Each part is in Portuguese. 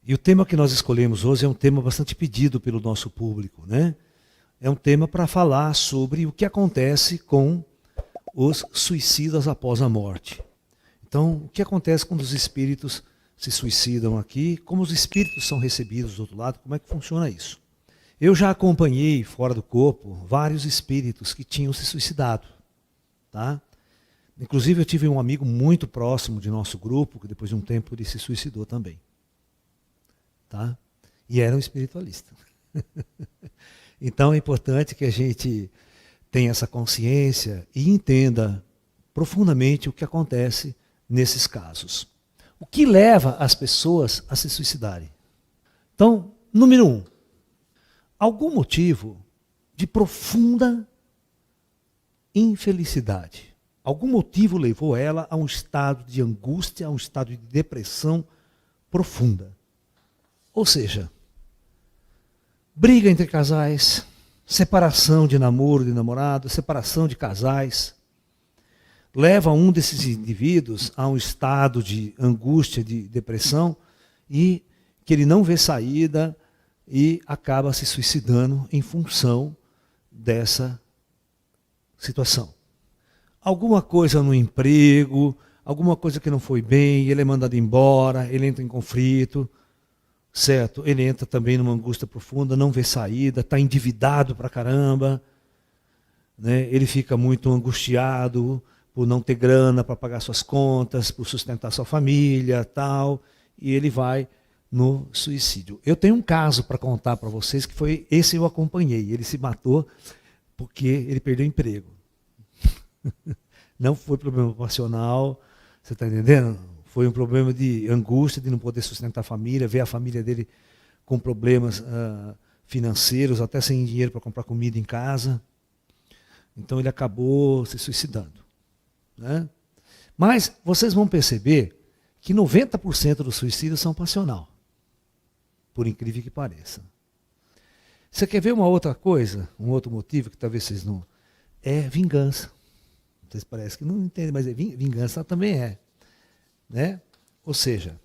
E o tema que nós escolhemos hoje é um tema bastante pedido pelo nosso público, né? É um tema para falar sobre o que acontece com os suicidas após a morte. Então, o que acontece quando os espíritos se suicidam aqui? Como os espíritos são recebidos do outro lado? Como é que funciona isso? Eu já acompanhei, fora do corpo, vários espíritos que tinham se suicidado. Tá? Inclusive, eu tive um amigo muito próximo de nosso grupo, que depois de um tempo ele se suicidou também. Tá? E era um espiritualista. Então é importante que a gente tenha essa consciência e entenda profundamente o que acontece nesses casos. O que leva as pessoas a se suicidarem? Então, número 1, algum motivo de profunda infelicidade. Algum motivo levou ela a um estado de angústia, a um estado de depressão profunda. Ou seja, briga entre casais, separação de namoro, de namorado, separação de casais, leva um desses indivíduos a um estado de angústia, de depressão, e que ele não vê saída e acaba se suicidando em função dessa situação. Alguma coisa no emprego, alguma coisa que não foi bem, ele é mandado embora, ele entra em conflito, certo? Ele entra também numa angústia profunda, não vê saída, está endividado pra caramba, né? Ele fica muito angustiado por não ter grana para pagar suas contas, por sustentar sua família, tal, e ele vai no suicídio. Eu tenho um caso para contar para vocês, que foi esse eu acompanhei. Ele se matou porque ele perdeu o emprego. Não foi problema passional, você está entendendo? Foi um problema de angústia, de não poder sustentar a família, ver a família dele com problemas financeiros, até sem dinheiro para comprar comida em casa. Então ele acabou se suicidando. Né? Mas vocês vão perceber que 90% dos suicídios são passional, por incrível que pareça. Você quer ver uma outra coisa, um outro motivo que talvez vocês não... É vingança. Vocês parecem que não entendem, mas vingança também é. Né? Ou seja,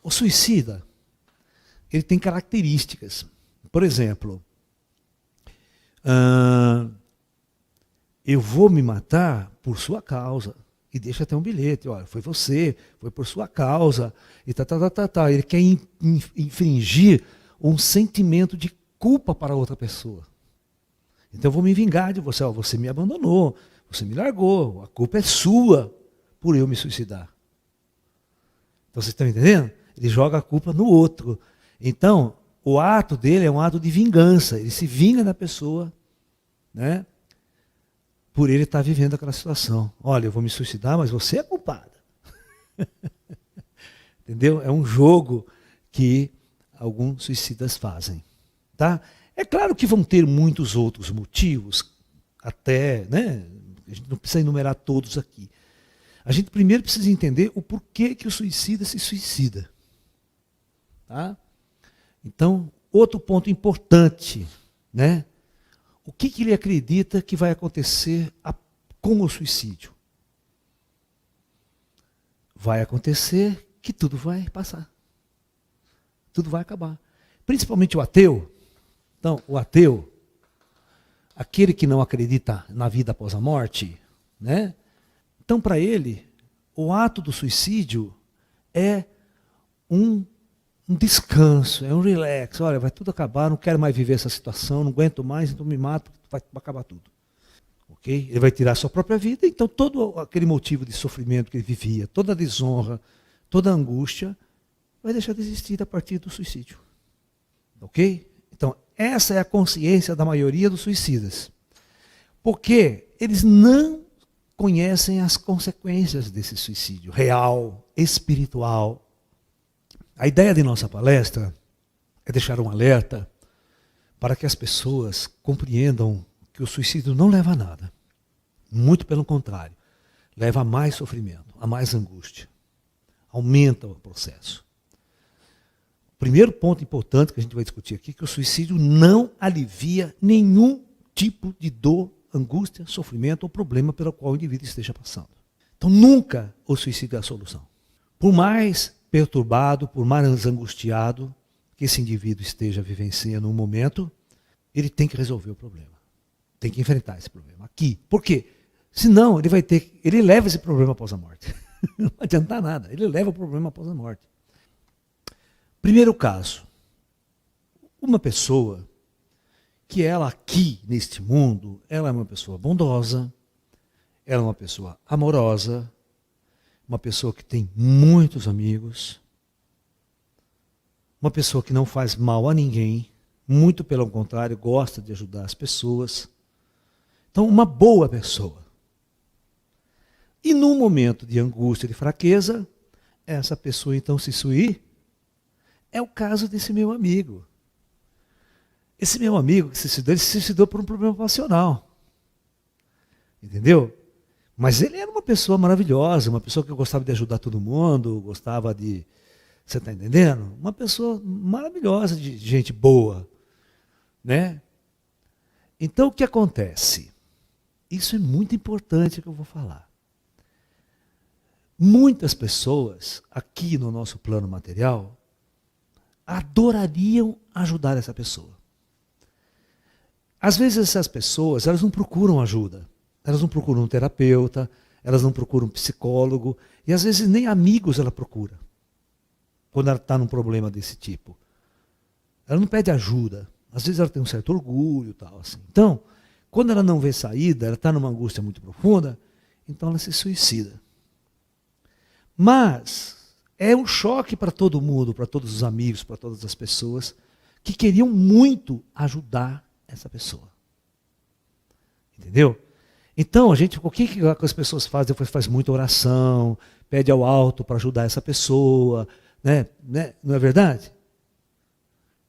o suicida, ele tem características. Por exemplo, eu vou me matar por sua causa. E deixa até um bilhete, olha, foi você, foi por sua causa, e tá. Ele quer infringir um sentimento de culpa para outra pessoa. Então eu vou me vingar de você, ó, você me abandonou, você me largou, a culpa é sua por eu me suicidar. Então vocês estão entendendo? Ele joga a culpa no outro. Então, o ato dele é um ato de vingança, ele se vinga da pessoa, né? Por ele estar vivendo aquela situação. Olha, eu vou me suicidar, mas você é culpada. Entendeu? É um jogo que alguns suicidas fazem. Tá? É claro que vão ter muitos outros motivos, até, né? A gente não precisa enumerar todos aqui. A gente primeiro precisa entender o porquê que o suicida se suicida. Tá? Então, outro ponto importante, né? O que ele acredita que vai acontecer com o suicídio? Vai acontecer que tudo vai passar. Tudo vai acabar. Principalmente o ateu. Então, o ateu, aquele que não acredita na vida após a morte, né? Então, para ele, o ato do suicídio é um descanso, é um relax. Olha, vai tudo acabar, não quero mais viver essa situação, não aguento mais, então me mato, vai acabar tudo. Ok? Ele vai tirar a sua própria vida, então todo aquele motivo de sofrimento que ele vivia, toda a desonra, toda a angústia, vai deixar de existir a partir do suicídio. Ok? Então, essa é a consciência da maioria dos suicidas. Porque eles não conhecem as consequências desse suicídio real, espiritual. A ideia de nossa palestra é deixar um alerta para que as pessoas compreendam que o suicídio não leva a nada. Muito pelo contrário, leva a mais sofrimento, a mais angústia. Aumenta o processo. O primeiro ponto importante que a gente vai discutir aqui é que o suicídio não alivia nenhum tipo de dor, angústia, sofrimento ou problema pelo qual o indivíduo esteja passando. Então nunca o suicídio é a solução. Por mais perturbado, por mais angustiado que esse indivíduo esteja vivenciando no momento, ele tem que resolver o problema. Tem que enfrentar esse problema aqui. Por quê? Senão ele leva esse problema após a morte. Não vai adiantar nada, ele leva o problema após a morte. Primeiro caso, uma pessoa que ela aqui neste mundo, ela é uma pessoa bondosa, ela é uma pessoa amorosa, uma pessoa que tem muitos amigos, uma pessoa que não faz mal a ninguém, muito pelo contrário, gosta de ajudar as pessoas. Então, uma boa pessoa. E num momento de angústia, de fraqueza, essa pessoa então se suicida. É o caso desse meu amigo. Esse meu amigo que se suicidou, ele se suicidou por um problema passional. Entendeu? Mas ele era uma pessoa maravilhosa, uma pessoa que gostava de ajudar todo mundo, gostava de... Você está entendendo? Uma pessoa maravilhosa, de gente boa. Né? Então o que acontece? Isso é muito importante que eu vou falar. Muitas pessoas aqui no nosso plano material adorariam ajudar essa pessoa. Às vezes essas pessoas, elas não procuram ajuda. Elas não procuram um terapeuta, elas não procuram um psicólogo, e às vezes nem amigos ela procura, quando ela está num problema desse tipo. Ela não pede ajuda. Às vezes ela tem um certo orgulho e tal, assim. Então, quando ela não vê saída, ela está numa angústia muito profunda, então ela se suicida. Mas é um choque para todo mundo, para todos os amigos, para todas as pessoas que queriam muito ajudar essa pessoa. Entendeu? Então, o que as pessoas fazem? Depois faz muita oração, pede ao alto para ajudar essa pessoa, né? Não é verdade?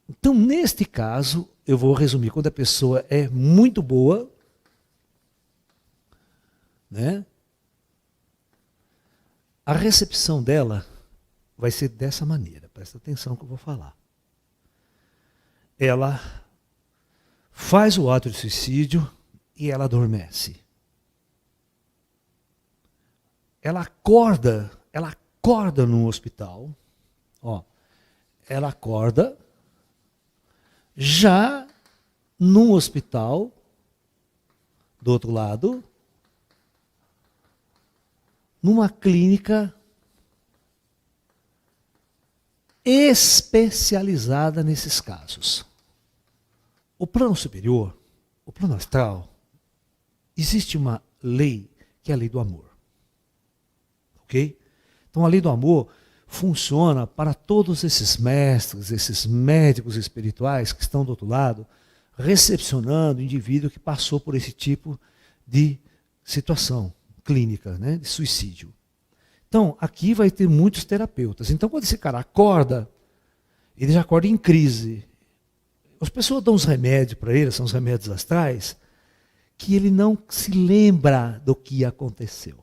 Então, neste caso, eu vou resumir, quando a pessoa é muito boa, né? A recepção dela vai ser dessa maneira, presta atenção que eu vou falar. Ela faz o ato de suicídio e ela adormece. Ela acorda no hospital, ó, ela acorda já num hospital, do outro lado, numa clínica especializada nesses casos. O plano superior, o plano astral, existe uma lei que é a lei do amor. Ok? Então a lei do amor funciona para todos esses mestres, esses médicos espirituais que estão do outro lado, recepcionando o indivíduo que passou por esse tipo de situação clínica, né, de suicídio. Então, aqui vai ter muitos terapeutas. Então, quando esse cara acorda, ele já acorda em crise. As pessoas dão uns remédios para ele, são os remédios astrais, que ele não se lembra do que aconteceu.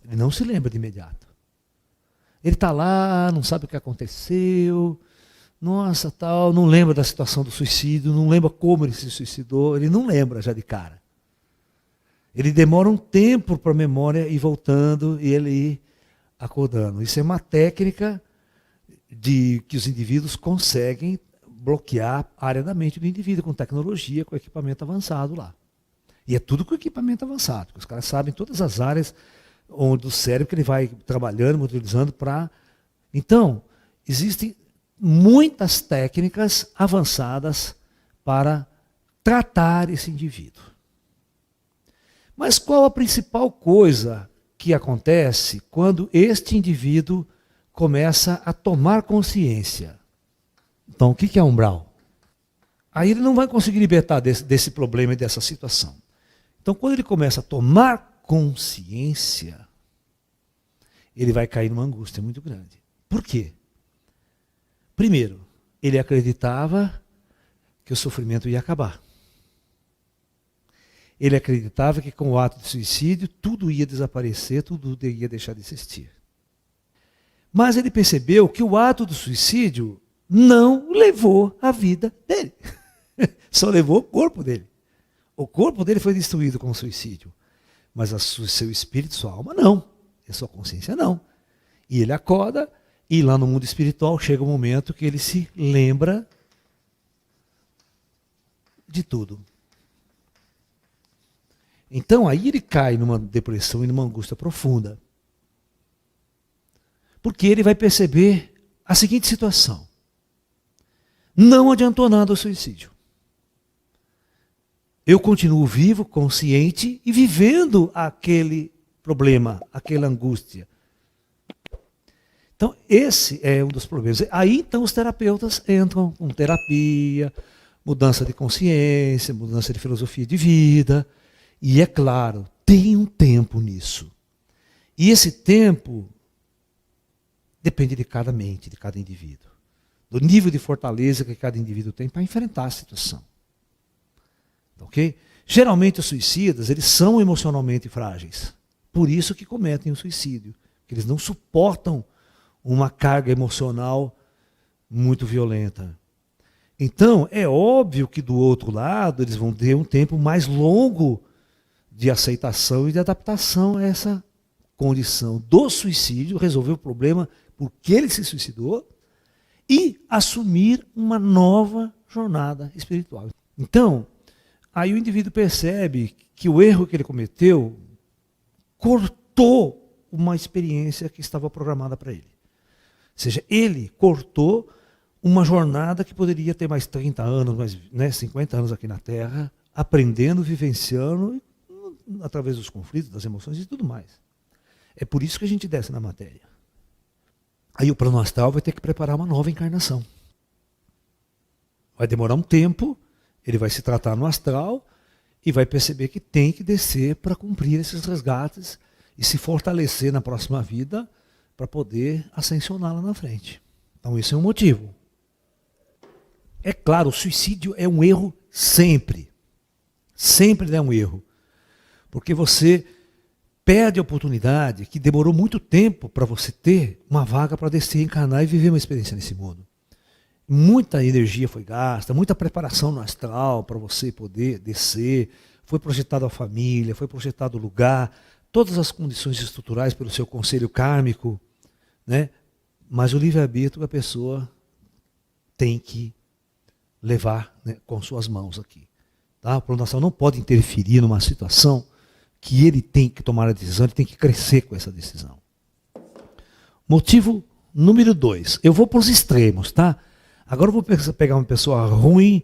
Ele não se lembra de imediato. Ele está lá, não sabe o que aconteceu, nossa, tal, não lembra da situação do suicídio, não lembra como ele se suicidou, ele não lembra já de cara. Ele demora um tempo para a memória ir voltando e ele ir acordando. Isso é uma técnica que os indivíduos conseguem bloquear a área da mente do indivíduo com tecnologia, com equipamento avançado lá. E é tudo com equipamento avançado, porque os caras sabem todas as áreas do cérebro que ele vai trabalhando, utilizando para... Então, existem muitas técnicas avançadas para tratar esse indivíduo. Mas qual a principal coisa que acontece quando este indivíduo começa a tomar consciência? Então, o que é umbral? Aí ele não vai conseguir libertar desse problema e dessa situação. Então, quando ele começa a tomar consciência, ele vai cair numa angústia muito grande. Por quê? Primeiro, ele acreditava que o sofrimento ia acabar. Ele acreditava que com o ato de suicídio tudo ia desaparecer, tudo ia deixar de existir. Mas ele percebeu que o ato do suicídio não levou a vida dele. Só levou o corpo dele. O corpo dele foi destruído com o suicídio. Mas seu espírito, sua alma, não. E a sua consciência, não. E ele acorda, e lá no mundo espiritual chega um momento que ele se lembra de tudo. Então aí ele cai numa depressão e numa angústia profunda. Porque ele vai perceber a seguinte situação. Não adiantou nada o suicídio. Eu continuo vivo, consciente e vivendo aquele problema, aquela angústia. Então, esse é um dos problemas. Aí, então, os terapeutas entram com terapia, mudança de consciência, mudança de filosofia de vida. E, é claro, tem um tempo nisso. E esse tempo depende de cada mente, de cada indivíduo. Do nível de fortaleza que cada indivíduo tem para enfrentar a situação. Ok? Geralmente os suicidas, eles são emocionalmente frágeis. Por isso que cometem o suicídio. Porque eles não suportam uma carga emocional muito violenta. Então, é óbvio que do outro lado, eles vão ter um tempo mais longo de aceitação e de adaptação a essa condição do suicídio, resolver o problema porque ele se suicidou e assumir uma nova jornada espiritual. Então, aí o indivíduo percebe que o erro que ele cometeu cortou uma experiência que estava programada para ele. Ou seja, ele cortou uma jornada que poderia ter mais 30 anos, mais 50 anos aqui na Terra, aprendendo, vivenciando, através dos conflitos, das emoções e tudo mais. É por isso que a gente desce na matéria. Aí o plano astral vai ter que preparar uma nova encarnação. Vai demorar um tempo, ele vai se tratar no astral e vai perceber que tem que descer para cumprir esses resgates e se fortalecer na próxima vida para poder ascensionar lá na frente. Então esse é um motivo. É claro, o suicídio é um erro sempre. Sempre é um erro. Porque você perde a oportunidade que demorou muito tempo para você ter uma vaga para descer, encarnar e viver uma experiência nesse mundo. Muita energia foi gasta, muita preparação no astral para você poder descer, foi projetado a família, foi projetado o lugar, todas as condições estruturais pelo seu conselho kármico, né? Mas o livre-arbítrio a pessoa tem que levar, né, com suas mãos aqui. Tá? O plano astral não pode interferir numa situação que ele tem que tomar a decisão, ele tem que crescer com essa decisão. Motivo número 2. Eu vou para os extremos, tá? Agora eu vou pegar uma pessoa ruim,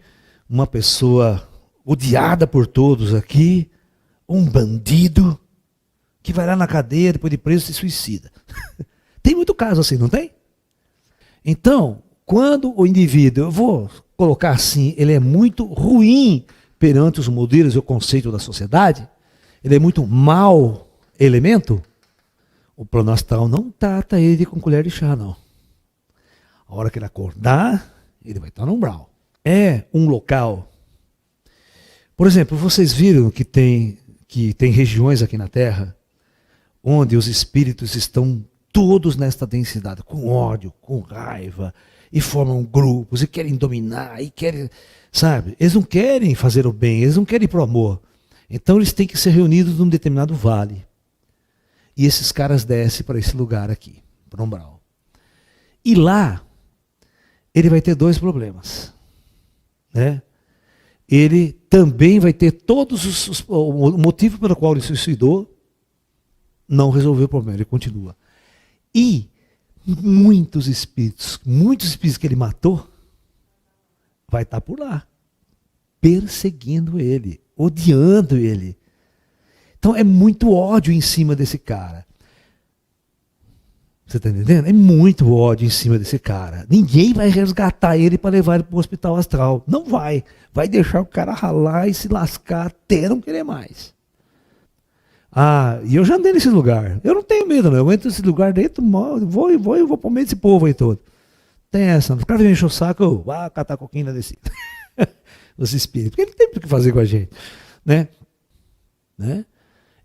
uma pessoa odiada por todos aqui, um bandido, que vai lá na cadeia, depois de preso, se suicida. Tem muito caso assim, não tem? Então, quando o indivíduo, eu vou colocar assim, ele é muito ruim perante os modelos e o conceito da sociedade, ele é muito mau elemento, o plano astral não trata ele com colher de chá, não. A hora que ele acordar, ele vai estar no umbral. É um local. Por exemplo, vocês viram que tem regiões aqui na Terra onde os espíritos estão todos nesta densidade, com ódio, com raiva, e formam grupos, e querem dominar, e querem, sabe? Eles não querem fazer o bem, eles não querem ir para o amor. Então eles têm que ser reunidos num determinado vale. E esses caras descem para esse lugar aqui, para o umbral. E lá, ele vai ter 2 problemas. Né? Ele também vai ter todos o motivo pelo qual ele se suicidou, não resolveu o problema, ele continua. E muitos espíritos que ele matou, vai estar por lá, perseguindo ele, odiando ele. Então é muito ódio em cima desse cara. Você está entendendo? É muito ódio em cima desse cara. Ninguém vai resgatar ele para levar ele para o hospital astral. Não vai. Vai deixar o cara ralar e se lascar até não querer mais. Ah, e eu já andei nesse lugar. Eu não tenho medo, não. Eu entro nesse lugar dentro, eu vou por meio desse povo aí todo. Tem essa. Os caras vêm encher o saco, eu vou catar coquinho na descida. Os espíritos. Porque ele tem o que fazer com a gente. Né?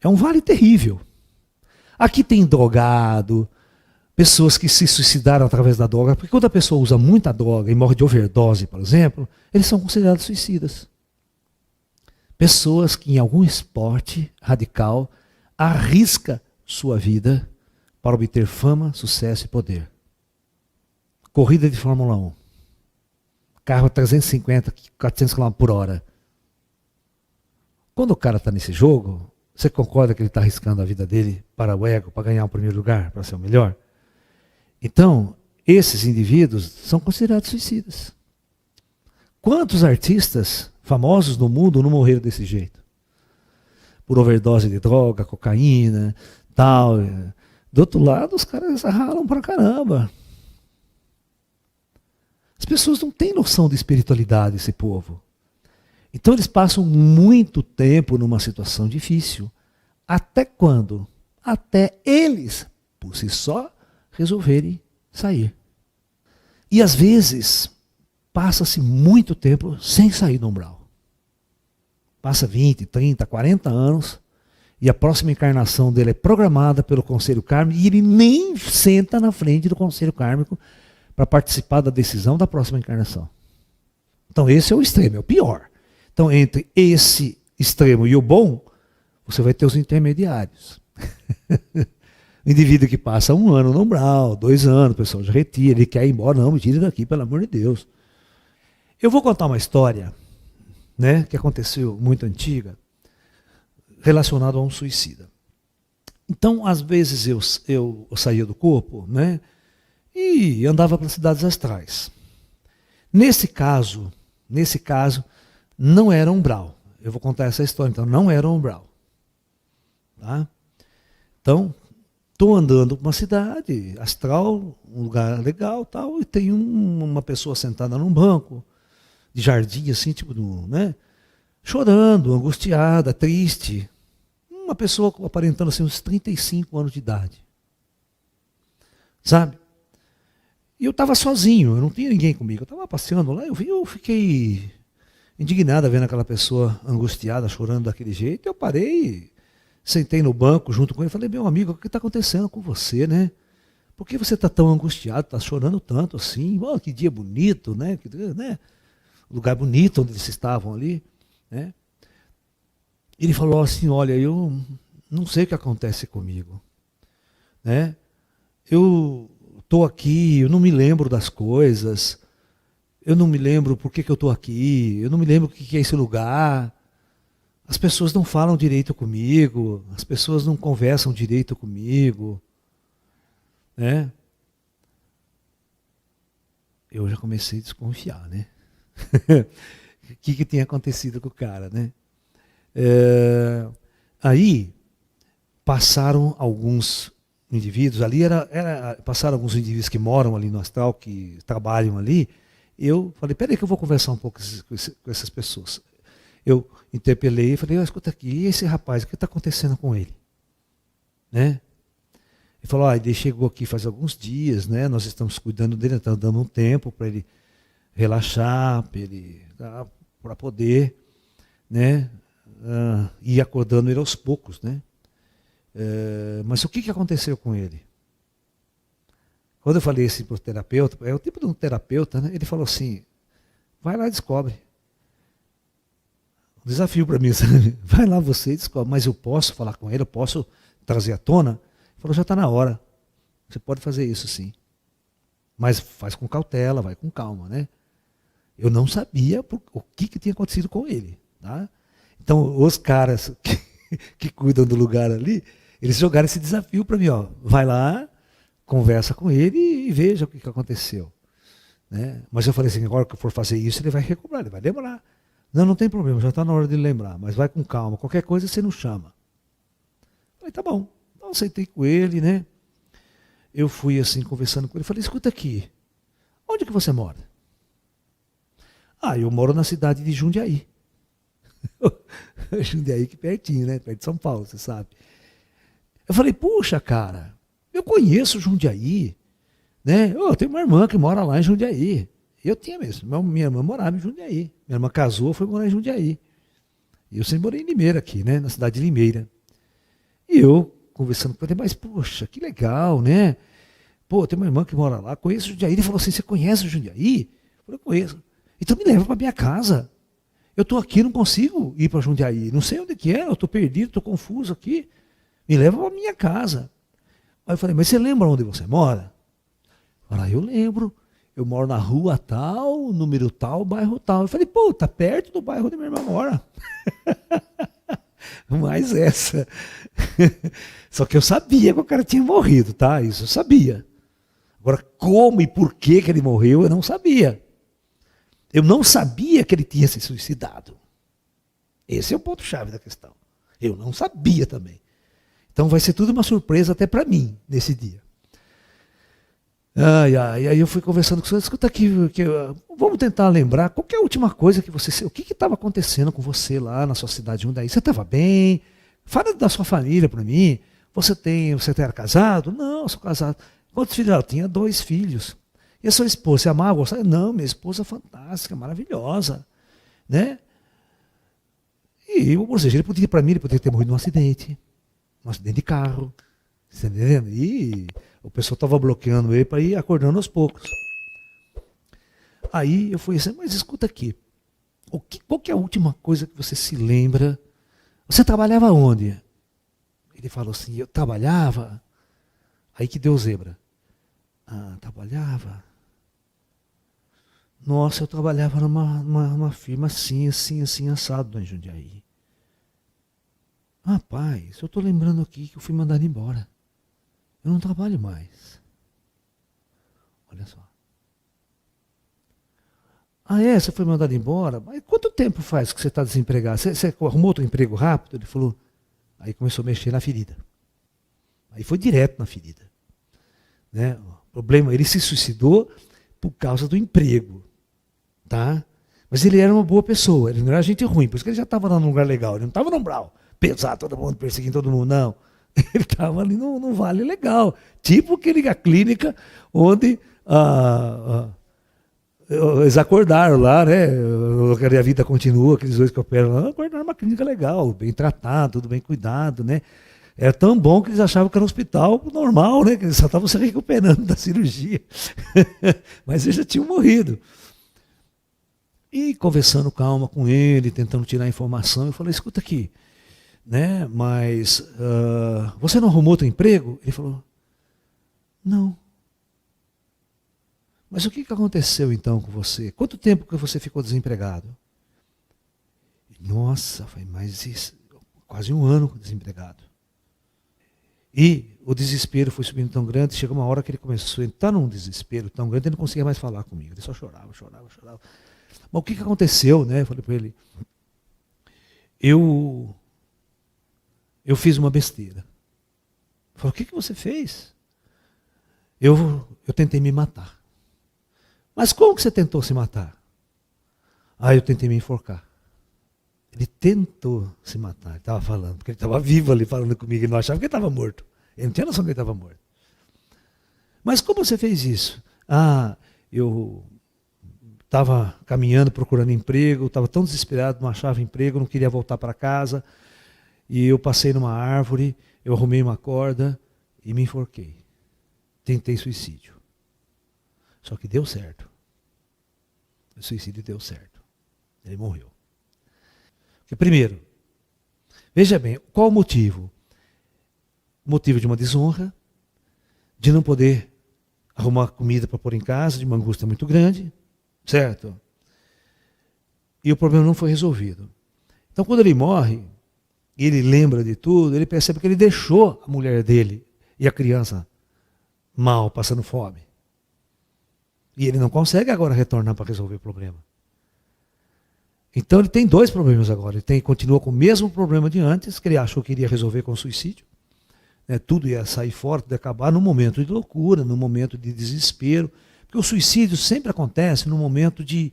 É um vale terrível. Aqui tem drogado, pessoas que se suicidaram através da droga, porque quando a pessoa usa muita droga e morre de overdose, por exemplo, eles são considerados suicidas. Pessoas que em algum esporte radical arrisca sua vida para obter fama, sucesso e poder. Corrida de Fórmula 1. Carro a 350, 400 km por hora. Quando o cara está nesse jogo, você concorda que ele está arriscando a vida dele para o ego, para ganhar o primeiro lugar, para ser o melhor? Então, esses indivíduos são considerados suicidas. Quantos artistas famosos no mundo não morreram desse jeito? Por overdose de droga, cocaína, tal. Do outro lado, os caras ralam pra caramba. As pessoas não têm noção de espiritualidade, esse povo. Então eles passam muito tempo numa situação difícil. Até quando? Até eles, por si só, resolverem sair. E às vezes, passa-se muito tempo sem sair do umbral. Passa 20, 30, 40 anos, e a próxima encarnação dele é programada pelo Conselho Kármico, e ele nem senta na frente do Conselho Kármico para participar da decisão da próxima encarnação. Então esse é o extremo, é o pior. Então entre esse extremo e o bom, você vai ter os intermediários. O indivíduo que passa 1 ano no umbral, 2 anos, o pessoal já retira, ele quer ir embora, não, me tire daqui, pelo amor de Deus. Eu vou contar uma história, né, que aconteceu muito antiga, relacionada a um suicida. Então, às vezes eu saía do corpo, né, e andava para cidades astrais. Nesse caso, não era umbral. Eu vou contar essa história, então não era umbral. Tá? Então, estou andando para uma cidade astral, um lugar legal, tal, e tem uma pessoa sentada num banco de jardim, assim, tipo, né, chorando, angustiada, triste. Uma pessoa aparentando assim, uns 35 anos de idade. Sabe? E eu estava sozinho, eu não tinha ninguém comigo. Eu estava passeando lá, eu fiquei indignada vendo aquela pessoa angustiada, chorando daquele jeito. Eu parei, sentei no banco junto com ele e falei, meu amigo, o que está acontecendo com você, né? Por que você está tão angustiado, está chorando tanto assim? Oh, que dia bonito, né? Lugar bonito onde eles estavam ali. Né? Ele falou assim, olha, eu não sei o que acontece comigo. Né? Eu estou aqui, eu não me lembro das coisas, eu não me lembro por que eu estou aqui, eu não me lembro o que é esse lugar. As pessoas não falam direito comigo, as pessoas não conversam direito comigo. Né? Eu já comecei a desconfiar, né? O que tinha acontecido com o cara, né? Aí passaram alguns indivíduos ali, passaram alguns indivíduos que moram ali no astral, que trabalham ali. Eu falei, peraí que eu vou conversar um pouco com essas pessoas. Eu interpelei e falei, escuta aqui, e esse rapaz, o que está acontecendo com ele? Né? Ele falou, ele chegou aqui faz alguns dias, né? Nós estamos cuidando dele, estamos dando um tempo para ele relaxar, para poder, né, ir acordando ele aos poucos, né? Mas o que aconteceu com ele? Quando eu falei assim para o terapeuta, é o tipo de um terapeuta, né? Ele falou assim, vai lá e descobre. Um desafio para mim, sabe? Vai lá você e descobre, mas eu posso falar com ele, eu posso trazer à tona? Ele falou, já está na hora, você pode fazer isso sim. Mas faz com cautela, vai com calma, né? Eu não sabia o que tinha acontecido com ele. Tá? Então, os caras que cuidam do lugar ali, eles jogaram esse desafio para mim. Ó, vai lá, conversa com ele e veja o que aconteceu. Né? Mas eu falei assim, agora que eu for fazer isso, ele vai recobrar, ele vai lembrar. Não tem problema, já está na hora de lembrar, mas vai com calma. Qualquer coisa você não chama. Eu falei, tá bom. Então, eu sentei com ele, né? Eu fui assim, conversando com ele. Falei, escuta aqui, onde que você mora? Eu moro na cidade de Jundiaí. Jundiaí que pertinho, né? Perto de São Paulo, você sabe. Eu falei, puxa, cara, eu conheço Jundiaí. Né? Eu tenho uma irmã que mora lá em Jundiaí. Eu tinha mesmo. Minha irmã morava em Jundiaí. Minha irmã casou, foi morar em Jundiaí. E eu sempre morei em Limeira aqui, né? Na cidade de Limeira. E eu, conversando com ele, mas, poxa, que legal, né? Pô, tem uma irmã que mora lá, conheço Jundiaí. Ele falou assim, você conhece o Jundiaí? Eu falei, eu conheço. Então me leva para minha casa. Eu estou aqui, não consigo ir para Jundiaí. Não sei onde que é, eu estou perdido, estou confuso aqui. Me leva para minha casa. Aí eu falei, mas você lembra onde você mora? Eu lembro. Eu moro na rua tal, número tal, bairro tal. Eu falei, pô, tá perto do bairro onde minha irmã mora. Mais essa. Só que eu sabia que o cara tinha morrido, tá? Isso eu sabia. Agora, como e por que ele morreu, eu não sabia. Eu não sabia que ele tinha se suicidado. Esse é o ponto-chave da questão. Eu não sabia também. Então vai ser tudo uma surpresa até para mim, nesse dia. Aí eu fui conversando com você, escuta aqui, vamos tentar lembrar, qual que é a última coisa que você, o que estava acontecendo com você lá na sua cidade de Jundiaí? Você estava bem? Fala da sua família para mim. Você era casado? Não, eu sou casado. Quantos filhos ela tinha? 2 filhos. E a sua esposa, você amava, gostava? Não, minha esposa é fantástica, maravilhosa, né? Ou seja, ele poderia ter morrido num acidente de carro, você tá entendendo? E o pessoal estava bloqueando ele para ir acordando aos poucos. Aí eu fui assim, mas escuta aqui, qual que é a última coisa que você se lembra? Você trabalhava onde? Ele falou assim, eu trabalhava, aí que deu zebra. Trabalhava? Nossa, eu trabalhava numa firma assim, assado, em Jundiaí. Rapaz, eu estou lembrando aqui que eu fui mandado embora. Eu não trabalho mais. Olha só. Você foi mandado embora? Mas quanto tempo faz que você está desempregado? Você arrumou outro emprego rápido? Ele falou. Aí começou a mexer na ferida. Aí foi direto na ferida. Né? O problema, ele se suicidou por causa do emprego. Tá? Mas ele era uma boa pessoa, ele não era gente ruim, por isso que ele já estava num lugar legal, ele não estava num brau, pesado, todo mundo perseguindo todo mundo, não. Ele estava ali num vale legal, tipo a clínica onde eles acordaram lá, né? A vida continua, aqueles 2 que operam lá, acordaram uma clínica legal, bem tratado, tudo bem cuidado, né? Era tão bom que eles achavam que era um hospital normal, né? Que eles só estavam se recuperando da cirurgia. Mas eles já tinham morrido. E conversando calma com ele, tentando tirar informação, eu falei, escuta aqui, né? Mas você não arrumou outro emprego? Ele falou, não. Mas o que aconteceu então com você? Quanto tempo que você ficou desempregado? Nossa, foi quase 1 ano desempregado. E o desespero foi subindo tão grande, chegou uma hora que ele começou a entrar num desespero tão grande, ele não conseguia mais falar comigo, ele só chorava. Mas o que aconteceu, né? Eu falei para ele, eu fiz uma besteira. Ele falou, o que você fez? Eu tentei me matar. Mas como que você tentou se matar? Eu tentei me enforcar. Ele tentou se matar, ele estava falando, porque ele estava vivo ali falando comigo, ele não achava que ele estava morto. Ele não tinha noção que ele estava morto. Mas como você fez isso? Eu estava caminhando, procurando emprego, estava tão desesperado, não achava emprego, não queria voltar para casa. E eu passei numa árvore, eu arrumei uma corda e me enforquei. Tentei suicídio. Só que deu certo. O suicídio deu certo. Ele morreu. Porque, primeiro, veja bem, qual o motivo? O motivo de uma desonra, de não poder arrumar comida para pôr em casa, de uma angústia muito grande, certo? E o problema não foi resolvido. Então, quando ele morre, ele lembra de tudo, ele percebe que ele deixou a mulher dele e a criança mal, passando fome. E ele não consegue agora retornar para resolver o problema. Então ele tem 2 problemas agora. Ele continua com o mesmo problema de antes, que ele achou que iria resolver com o suicídio. Tudo ia sair fora, tudo ia acabar num momento de loucura, num momento de desespero. Porque o suicídio sempre acontece num momento de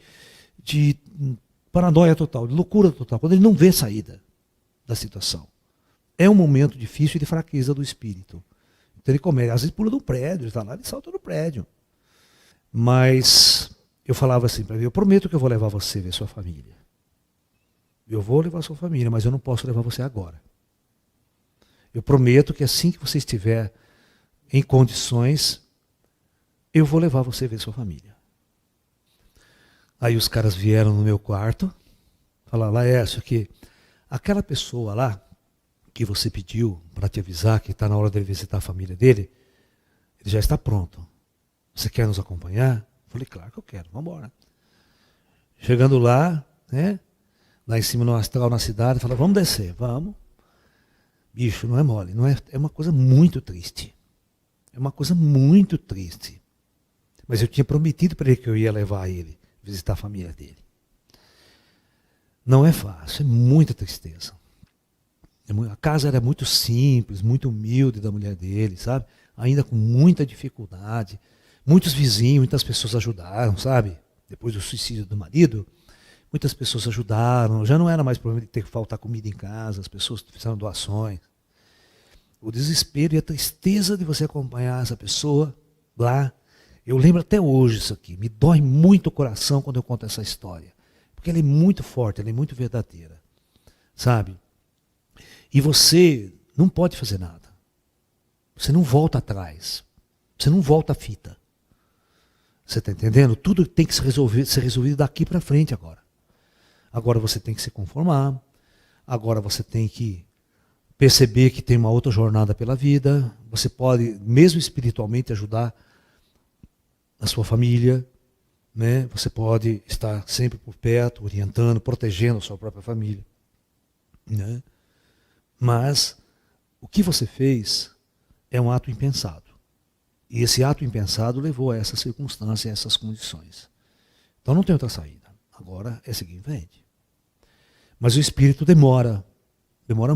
paranoia total, de loucura total, quando ele não vê saída da situação. É um momento difícil de fraqueza do espírito. Então ele começa, às vezes pula do prédio, ele está lá e salta do prédio. Mas eu falava assim para ele, eu prometo que eu vou levar você a ver sua família. Eu vou levar sua família, mas eu não posso levar você agora. Eu prometo que assim que você estiver em condições, eu vou levar você a ver sua família. Aí os caras vieram no meu quarto, falaram, Laércio, que aquela pessoa lá, que você pediu para te avisar que está na hora dele visitar a família dele, Ele já está pronto. Você quer nos acompanhar? Eu falei, claro que eu quero, vamos embora. Chegando lá, né? Lá em cima no astral, na cidade, falei, vamos descer, vamos. Bicho, não é mole, não é, é uma coisa muito triste. É uma coisa muito triste. Mas eu tinha prometido para ele que eu ia levar ele, visitar a família dele. Não é fácil, é muita tristeza. A casa era muito simples, muito humilde da mulher dele, sabe? Ainda com muita dificuldade. Muitos vizinhos, muitas pessoas ajudaram, sabe? Depois do suicídio do marido, muitas pessoas ajudaram. Já não era mais problema de ter que faltar comida em casa, as pessoas fizeram doações. O desespero e a tristeza de você acompanhar essa pessoa lá. Eu lembro até hoje isso aqui. Me dói muito o coração quando eu conto essa história. Porque ela é muito forte, ela é muito verdadeira. Sabe? E você não pode fazer nada. Você não volta atrás. Você não volta a fita. Você está entendendo? Tudo tem que ser resolvido daqui para frente agora. Agora você tem que se conformar. Agora você tem que perceber que tem uma outra jornada pela vida. Você pode, mesmo espiritualmente, ajudar a sua família. Né? Você pode estar sempre por perto, orientando, protegendo a sua própria família. Né? Mas o que você fez é um ato impensado. E esse ato impensado levou a essa circunstância, a essas condições. Então não tem outra saída. Agora é seguir em frente. Mas o espírito demora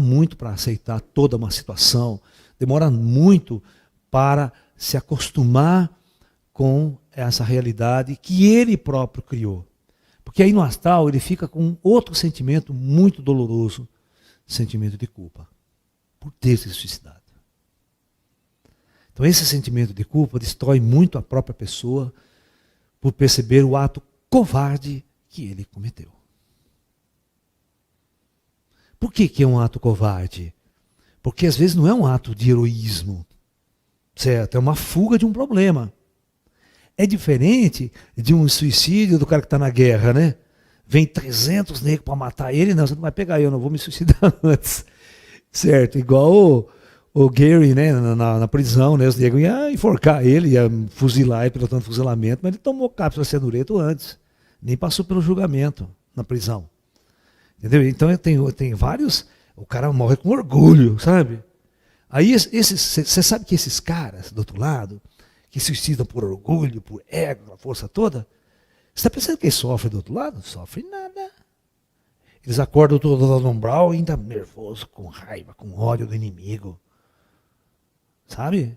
muito para aceitar toda uma situação, demora muito para se acostumar com essa realidade que ele próprio criou. Porque aí no astral ele fica com outro sentimento muito doloroso, sentimento de culpa, por ter se suicidado. Então esse sentimento de culpa destrói muito a própria pessoa por perceber o ato covarde que ele cometeu. Por que é um ato covarde? Porque às vezes não é um ato de heroísmo, certo? É uma fuga de um problema. É diferente de um suicídio do cara que está na guerra, né? Vem 300 negros para matar ele, não, você não vai pegar eu não vou me suicidar antes. Certo? Igual o Gary, né, na prisão, né, os negros iam enforcar ele, iam fuzilar ele pilotando fuzilamento, mas ele tomou cápsula cianureto antes. Nem passou pelo julgamento na prisão. Entendeu? Então tem vários. O cara morre com orgulho, sabe? Aí você sabe que esses caras do outro lado, que se suicidam por orgulho, por ego, a força toda, você está pensando que eles sofrem do outro lado? Não sofrem nada. Eles acordam todo no umbral ainda nervoso, com raiva, com ódio do inimigo. Sabe?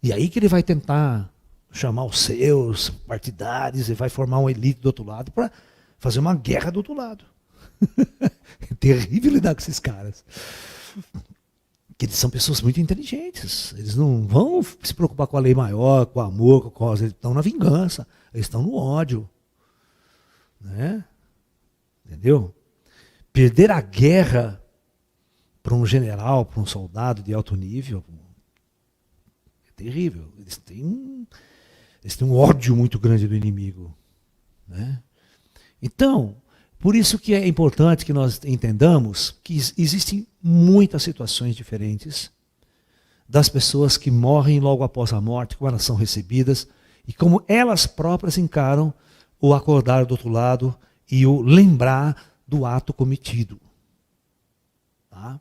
E aí que ele vai tentar chamar os seus partidários e vai formar uma elite do outro lado para fazer uma guerra do outro lado. É terrível lidar com esses caras. Porque eles são pessoas muito inteligentes. Eles não vão se preocupar com a lei maior, com o amor, com a causa. Eles estão na vingança. Eles estão no ódio. Né? Entendeu? Perder a guerra para um general, para um soldado de alto nível, é terrível. Eles têm um ódio muito grande do inimigo. Né? Então, por isso que é importante que nós entendamos que existem muitas situações diferentes das pessoas que morrem logo após a morte, como elas são recebidas e como elas próprias encaram o acordar do outro lado e o lembrar do ato cometido. Tá?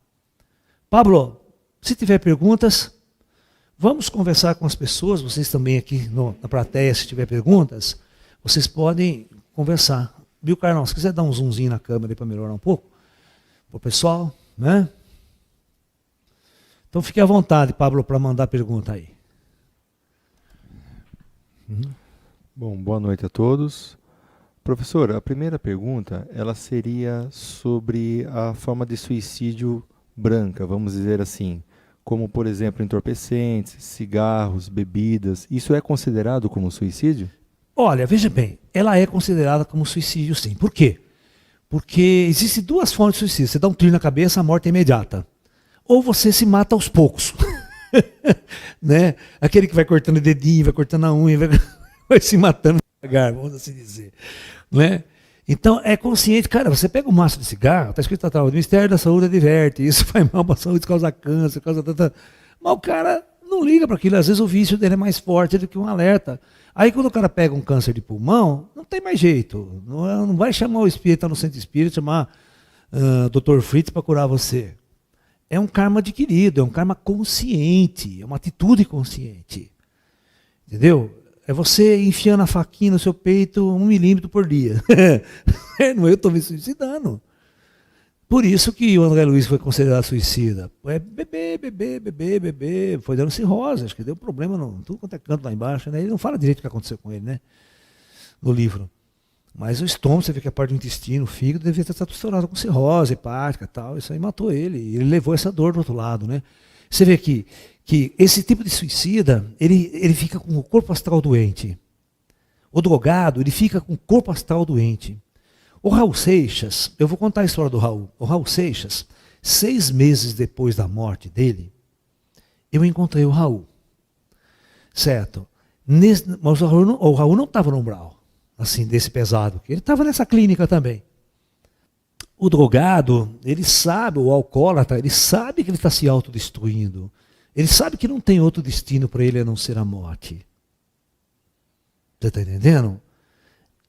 Pablo, se tiver perguntas, vamos conversar com as pessoas, vocês também aqui na plateia, se tiver perguntas, vocês podem conversar. Viu, Carlão? Se quiser dar um zoomzinho na câmera para melhorar um pouco, para o pessoal, né? Então fique à vontade, Pablo, para mandar pergunta aí. Bom, boa noite a todos. Professor, a primeira pergunta, ela seria sobre a forma de suicídio branca, vamos dizer assim, como, por exemplo, entorpecentes, cigarros, bebidas. Isso é considerado como suicídio? Olha, veja bem, ela é considerada como suicídio, sim. Por quê? Porque existem duas formas de suicídio. Você dá um tiro na cabeça, a morte é imediata. Ou você se mata aos poucos. Né? Aquele que vai cortando o dedinho, vai cortando a unha, vai se matando devagar, vamos assim dizer. Né? Então, é consciente. Cara, você pega um maço de cigarro, está escrito atrás, o Ministério da Saúde adverte, isso faz mal para a saúde, causa câncer, causa tanta... Mas o cara não liga para aquilo. Às vezes o vício dele é mais forte do que um alerta. Aí quando o cara pega um câncer de pulmão, não tem mais jeito. Não vai chamar o espírito, no centro espírita, chamar Dr. Fritz para curar você. É um karma adquirido, é um karma consciente, é uma atitude consciente. Entendeu? É você enfiando a faquinha no seu peito 1 milímetro por dia. Não, eu estou me suicidando. Por isso que o André Luiz foi considerado suicida. É beber, foi dando cirrose, acho que deu problema no tudo quanto é canto lá embaixo, né? Ele não fala direito o que aconteceu com ele, né? No livro. Mas o estômago, você vê que a parte do intestino, o fígado, devia estar estourado com cirrose hepática e tal. Isso aí matou ele. E ele levou essa dor do outro lado, né? Você vê que esse tipo de suicida, ele fica com o corpo astral doente. O drogado, ele fica com o corpo astral doente. O Raul Seixas, eu vou contar a história do Raul. O Raul Seixas, 6 meses depois da morte dele, eu encontrei o Raul. Certo? Mas o Raul não estava no umbral, assim, desse pesado. Ele estava nessa clínica também. O drogado, ele sabe, o alcoólatra, ele sabe que ele está se autodestruindo. Ele sabe que não tem outro destino para ele a não ser a morte. Você está entendendo?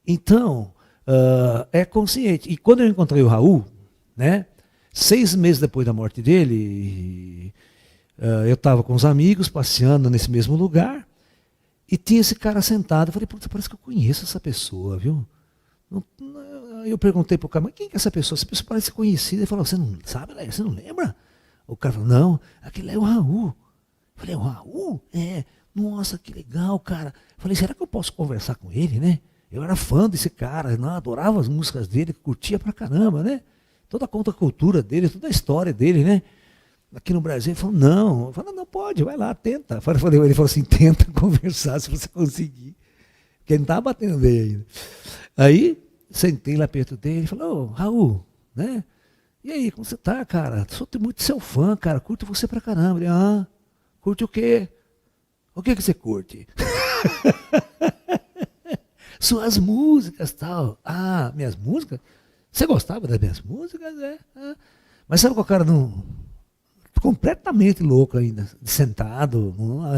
Então, é consciente. E quando eu encontrei o Raul, né, 6 meses depois da morte dele, eu estava com os amigos passeando nesse mesmo lugar e tinha esse cara sentado. Eu falei, putz, parece que eu conheço essa pessoa, viu? Eu perguntei para o cara, mas quem que é essa pessoa? Essa pessoa parece conhecida. Ele falou, você não sabe, você não lembra? O cara falou, não, aquele é o Raul. Eu falei, o Raul? É, nossa, que legal, cara. Eu falei, será que eu posso conversar com ele, né? Eu era fã desse cara, não, adorava as músicas dele, curtia pra caramba, né? Toda a contracultura dele, toda a história dele, né? Aqui no Brasil, ele falou, não. Eu falei, não, pode, vai lá, tenta. Ele falou assim, tenta conversar se você conseguir. Porque ele não estava batendo bem ainda. Aí, sentei lá perto dele e falei, ô, Raul, né? E aí, como você tá, cara? Sou muito seu fã, cara, curto você pra caramba. Ele, curte o quê? O que você curte? Suas músicas, tal. Ah, minhas músicas? Você gostava das minhas músicas? É. Mas sabe qual cara não... completamente louco ainda, sentado,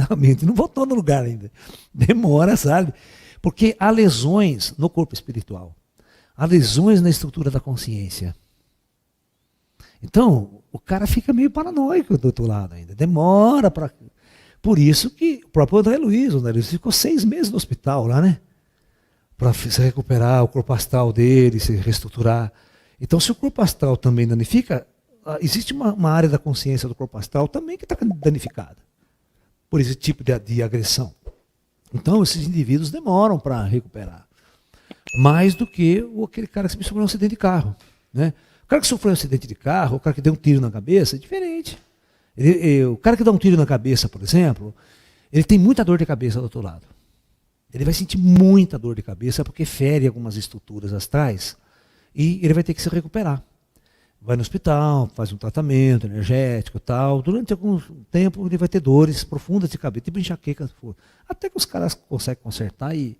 a mente não voltou no lugar ainda. Demora, sabe? Porque há lesões no corpo espiritual. Há lesões na estrutura da consciência. Então, o cara fica meio paranoico do outro lado ainda. Demora para... Por isso que o próprio André Luiz ficou 6 meses no hospital lá, né? Para se recuperar o corpo astral dele, se reestruturar. Então, se o corpo astral também danifica, existe uma área da consciência do corpo astral também que está danificada por esse tipo de agressão. Então, esses indivíduos demoram para recuperar. Mais do que aquele cara que sofreu um acidente de carro. Né? O cara que sofreu um acidente de carro, o cara que deu um tiro na cabeça, é diferente. O cara que dá um tiro na cabeça, por exemplo, ele tem muita dor de cabeça do outro lado. Ele vai sentir muita dor de cabeça porque fere algumas estruturas astrais e ele vai ter que se recuperar. Vai no hospital, faz um tratamento energético e tal. Durante algum tempo ele vai ter dores profundas de cabeça, tipo enxaqueca. Até que os caras conseguem consertar e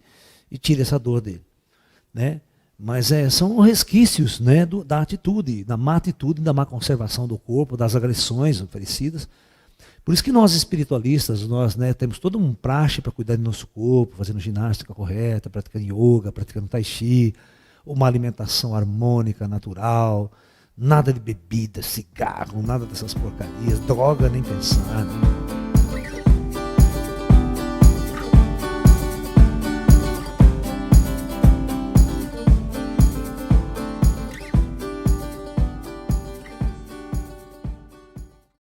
tiram essa dor dele. Né? Mas são resquícios, né, da atitude, da má conservação do corpo, das agressões oferecidas. Por isso que nós espiritualistas, nós, né, temos todo um praxe para cuidar do nosso corpo, fazendo ginástica correta, praticando yoga, praticando tai chi, uma alimentação harmônica, natural, nada de bebida, cigarro, nada dessas porcarias, droga nem pensar. Né?